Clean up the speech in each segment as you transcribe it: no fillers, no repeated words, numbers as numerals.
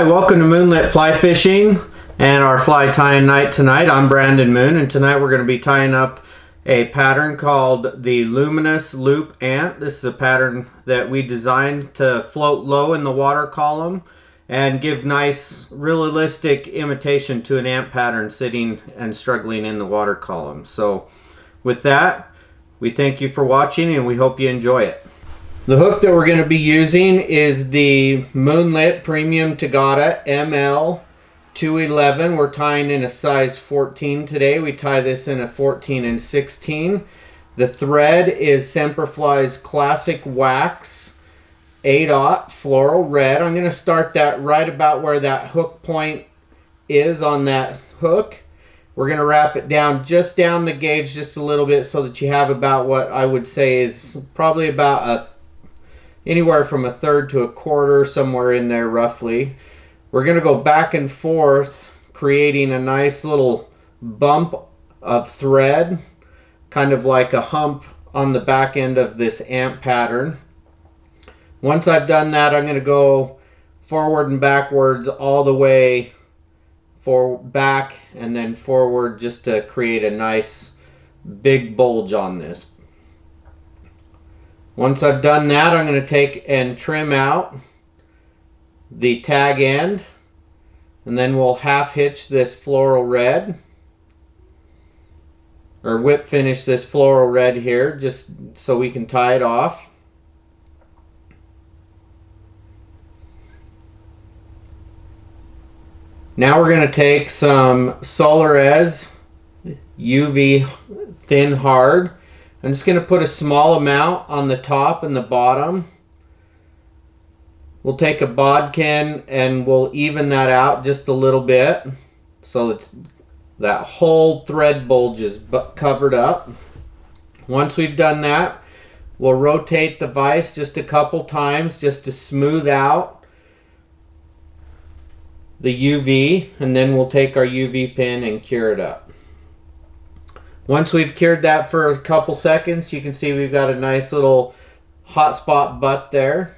Hi, welcome to Moonlit Fly Fishing and our fly tying night tonight. I'm Brandon Moon, and tonight we're going to be tying up a pattern called the Luminous Loop Ant. This is a pattern that we designed to float low in the water column and give nice realistic imitation to an ant pattern sitting and struggling in the water column. So with that, we thank you for watching and we hope you enjoy it. The hook that we're going to be using is the Moonlit Premium Tagata ML 211. We're tying in a size 14 today. We tie this in a 14 and 16. The thread is Semperfli's Classic Wax 8/0 Floral Red. I'm going to start that right about where that hook point is on that hook. We're going to wrap it down just down the gauge just a little bit so that you have about what I would say is probably about anywhere from 1/3 to 1/4, somewhere in there roughly. We're going to go back and forth, creating a nice little bump of thread, kind of like a hump on the back end of this ant pattern. Once I've done that, I'm going to go forward and backwards all the way back and then forward just to create a nice big bulge on this. Once I've done that, I'm going to take and trim out the tag end, and then we'll half hitch this floral red, or whip finish this floral red here just so we can tie it off. Now we're going to take some Solarez UV Thin Hard. I'm just going to put a small amount on the top and the bottom. We'll take a bodkin and we'll even that out just a little bit so it's that whole thread bulge is covered up. Once we've done that, we'll rotate the vise just a couple times just to smooth out the UV, and then we'll take our UV pin and cure it up. Once we've cured that for a couple seconds, you can see we've got a nice little hot spot butt there.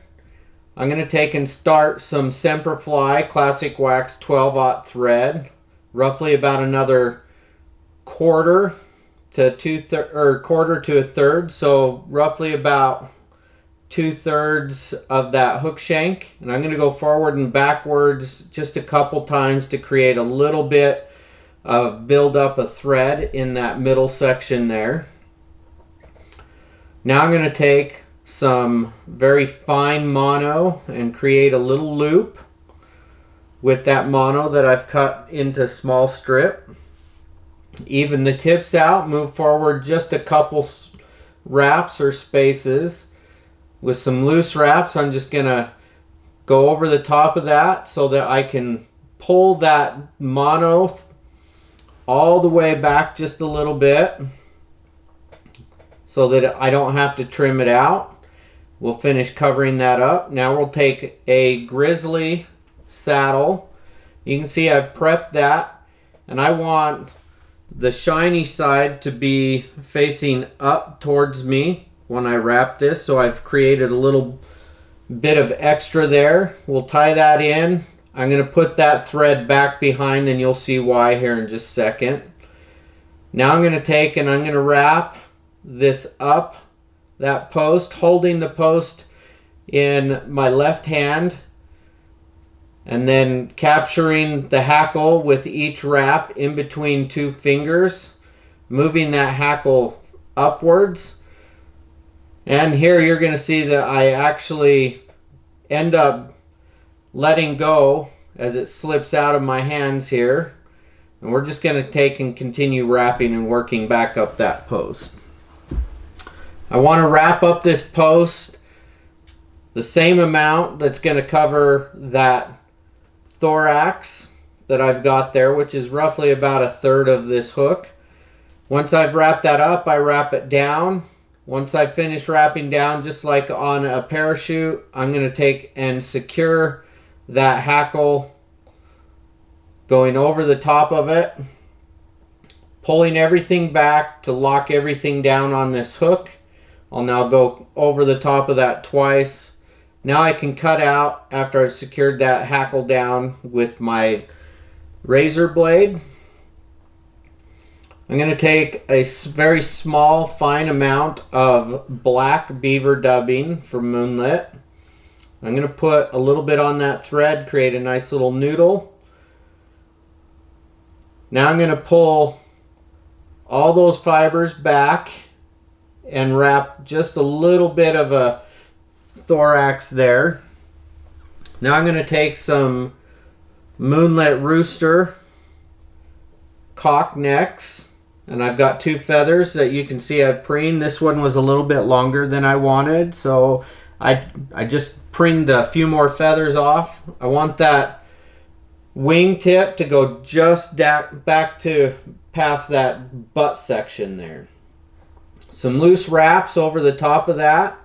I'm going to take and start some Semperfli Classic Wax 12/0 thread, roughly about another quarter to 1/3, so roughly about 2/3 of that hook shank. And I'm going to go forward and backwards just a couple times to create a little bit of build up a thread in that middle section there. Now I'm going to take some very fine mono and create a little loop with that mono that I've cut into small strip. Even the tips out, move forward just a couple wraps or spaces. With some loose wraps, I'm just going to go over the top of that so that I can pull that mono all the way back just a little bit so that I don't have to trim it out. We'll finish covering that up. Now we'll take a Grizzly saddle. You can see I've prepped that, and I want the shiny side to be facing up towards me when I wrap this, so I've created a little bit of extra there. We'll tie that in. I'm going to put that thread back behind, and you'll see why here in just a second. Now I'm going to take and I'm going to wrap this up that post, holding the post in my left hand and then capturing the hackle with each wrap in between two fingers, moving that hackle upwards. And here you're going to see that I actually end up letting go as it slips out of my hands here, and we're just going to take and continue wrapping and working back up that post. I want to wrap up this post the same amount that's going to cover that thorax that I've got there, which is roughly about 1/3 of this hook. Once I've wrapped that up, I wrap it down. Once I finish wrapping down, just like on a parachute, I'm going to take and secure that hackle going over the top of it, pulling everything back to lock everything down on this hook. I'll now go over the top of that twice Now I can cut out after I've secured that hackle down with my razor blade. I'm going to take a very small, fine amount of black beaver dubbing from Moonlit. I'm going to put a little bit on that thread, create a nice little noodle. Now I'm going to pull all those fibers back and wrap just a little bit of a thorax there. Now I'm going to take some Moonlit Rooster cock necks, and I've got 2 feathers that you can see I've preened. This one was a little bit longer than I wanted, so I just preened a few more feathers off. I want that wing tip to go just back to past that butt section there. Some loose wraps over the top of that,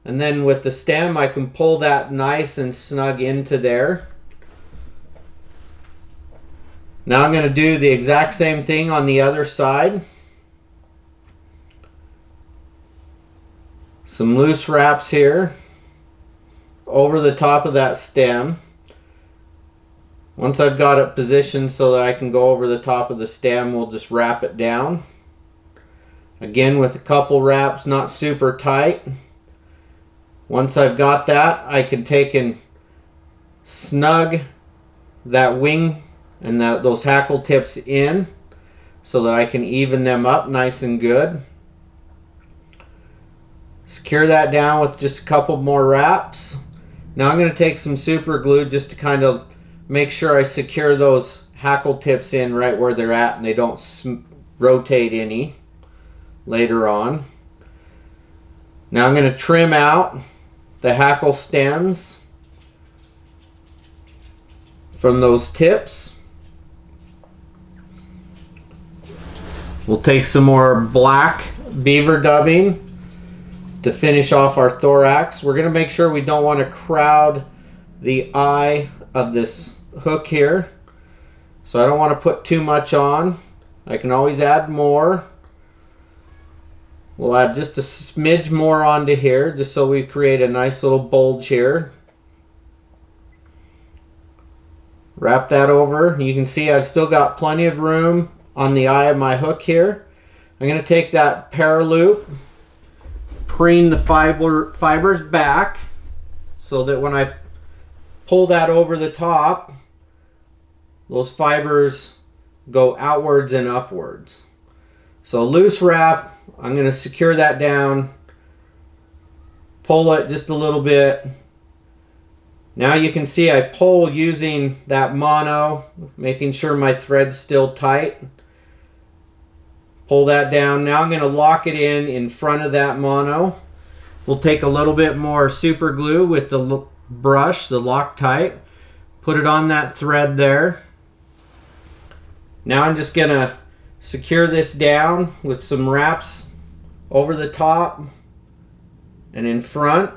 and then with the stem I can pull that nice and snug into there. Now I'm going to do the exact same thing on the other side. Some loose wraps here over the top of that stem. Once I've got it positioned so that I can go over the top of the stem, we'll just wrap it down. Again with a couple wraps, not super tight. Once I've got that, I can take and snug that wing and those hackle tips in so that I can even them up nice and good. Secure that down with just a couple more wraps. Now I'm going to take some super glue just to kind of make sure I secure those hackle tips in right where they're at and they don't rotate any later on. Now I'm going to trim out the hackle stems from those tips. We'll take some more black beaver dubbing to finish off our thorax. We're going to make sure we don't want to crowd the eye of this hook here. So I don't want to put too much on. I can always add more. We'll add just a smidge more onto here just so we create a nice little bulge here. Wrap that over. You can see I've still got plenty of room on the eye of my hook here. I'm going to take that paraloop, preen the fibers back so that when I pull that over the top, those fibers go outwards and upwards. So loose wrap, I'm going to secure that down, pull it just a little bit. Now you can see I pull using that mono, making sure my thread's still tight. Pull that down. Now I'm going to lock it in front of that mono. We'll take a little bit more super glue with the brush, the Loctite, put it on that thread there. Now I'm just going to secure this down with some wraps over the top and in front.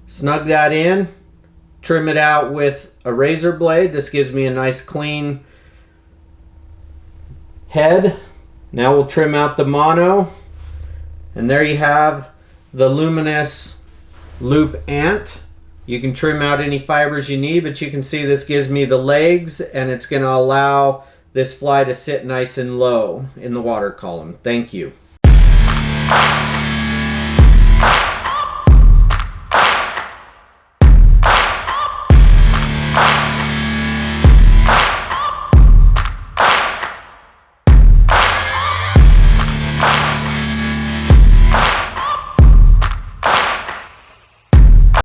Snug that in, trim it out with a razor blade. This gives me a nice clean head. Now we'll trim out the mono, and there you have the Luminous Loop Ant. You can trim out any fibers you need, but you can see this gives me the legs, and it's going to allow this fly to sit nice and low in the water column. Thank you.